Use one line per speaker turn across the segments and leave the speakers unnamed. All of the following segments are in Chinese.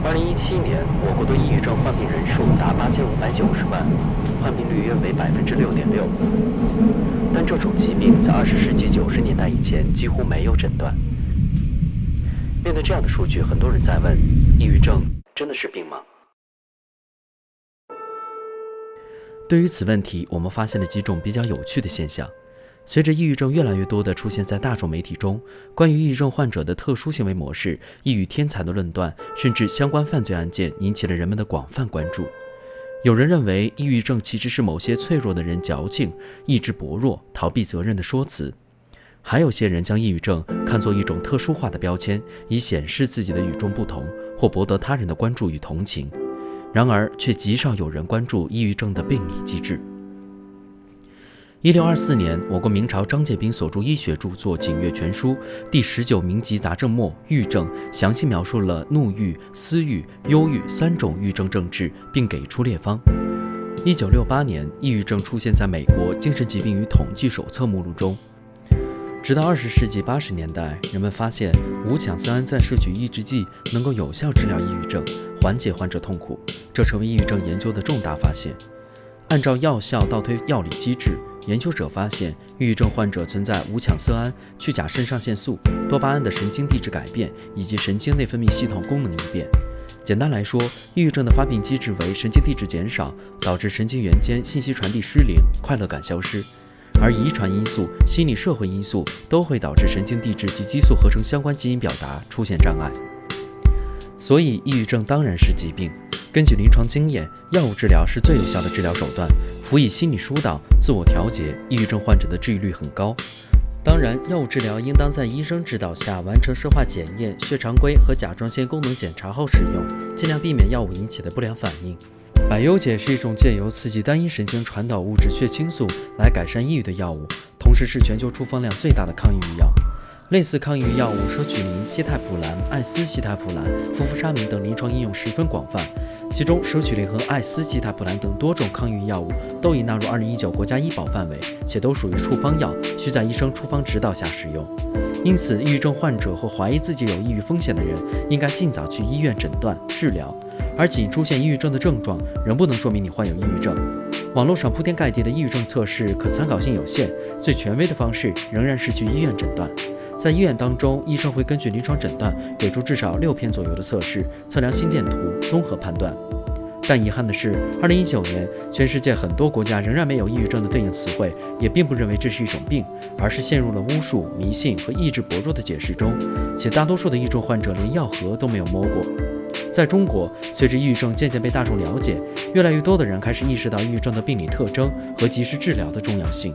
2017年，我国的抑郁症患病人数达8590万，患病率约为6.6%。但这种疾病在20世纪90年代以前几乎没有诊断。面对这样的数据，很多人在问：抑郁症真的是病吗？对于此问题，我们发现了几种比较有趣的现象。随着抑郁症越来越多地出现在大众媒体中，关于抑郁症患者的特殊行为模式、抑郁天才的论断，甚至相关犯罪案件引起了人们的广泛关注。有人认为抑郁症其实是某些脆弱的人矫情、意志薄弱、逃避责任的说辞，还有些人将抑郁症看作一种特殊化的标签，以显示自己的与众不同，或博得他人的关注与同情。然而，却极少有人关注抑郁症的病理机制。1624年，我国明朝张介宾所著医学著作《景岳全书》第19名集杂症末郁症，详细描述了怒郁、思郁、忧郁3种郁症症治，并给出列方。1968年，抑郁症出现在美国精神疾病与统计手册目录中。直到20世纪80年代，人们发现五羟色胺在摄取抑制剂能够有效治疗抑郁症，缓解患者痛苦，这成为抑郁症研究的重大发现。按照药效倒推药理机制，研究者发现抑郁症患者存在五羟色胺、去甲肾上腺素、多巴胺的神经递质改变，以及神经内分泌系统功能异变。简单来说，抑郁症的发病机制为神经递质减少，导致神经元间信息传递失灵，快乐感消失。而遗传因素、心理社会因素都会导致神经递质及激素合成相关基因表达出现障碍。所以，抑郁症当然是疾病。根据临床经验，药物治疗是最有效的治疗手段，辅以心理疏导、自我调节，抑郁症患者的治愈率很高。当然，药物治疗应当在医生指导下完成生化检验、血常规和甲状腺功能检查后使用，尽量避免药物引起的不良反应。百忧解是一种借由刺激单一神经传导物质血清素来改善抑郁的药物，同时是全球出方量最大的抗抑郁药。类似抗抑郁药物舍曲林、西泰普兰、艾司西泰普兰、氟呋沙明等临床应用十分广泛，其中舍曲林和艾司西泰普兰等多种抗抑郁药物都已纳入2019国家医保范围，且都属于处方药，需在医生处方指导下使用。因此，抑郁症患者或怀疑自己有抑郁风险的人，应该尽早去医院诊断治疗。而仅出现抑郁症的症状，仍不能说明你患有抑郁症。网络上铺天盖地的抑郁症测试可参考性有限，最权威的方式仍然是去医院诊断。在医院当中，医生会根据临床诊断给出至少6篇左右的测试，测量心电图，综合判断。但遗憾的是，2019年，全世界很多国家仍然没有抑郁症的对应词汇，也并不认为这是一种病，而是陷入了巫术、迷信和意志薄弱的解释中，且大多数的抑郁症患者连药盒都没有摸过。在中国，随着抑郁症渐渐被大众了解，越来越多的人开始意识到抑郁症的病理特征和及时治疗的重要性。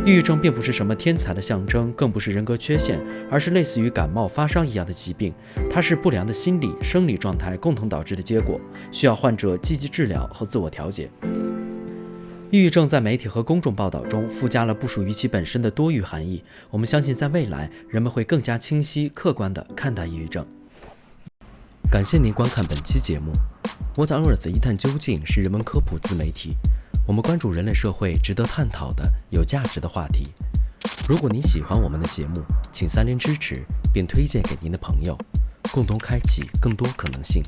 抑郁症并不是什么天才的象征，更不是人格缺陷，而是类似于感冒、发烧一样的疾病，它是不良的心理、生理状态共同导致的结果，需要患者积极治疗和自我调节。抑郁症在媒体和公众报道中附加了不属于其本身的多余含义，我们相信在未来，人们会更加清晰、客观地看待抑郁症。感谢您观看本期节目。What on Earth 一探究竟是人文科普自媒体，我们关注人类社会值得探讨的有价值的话题。如果您喜欢我们的节目，请3连支持并推荐给您的朋友，共同开启更多可能性。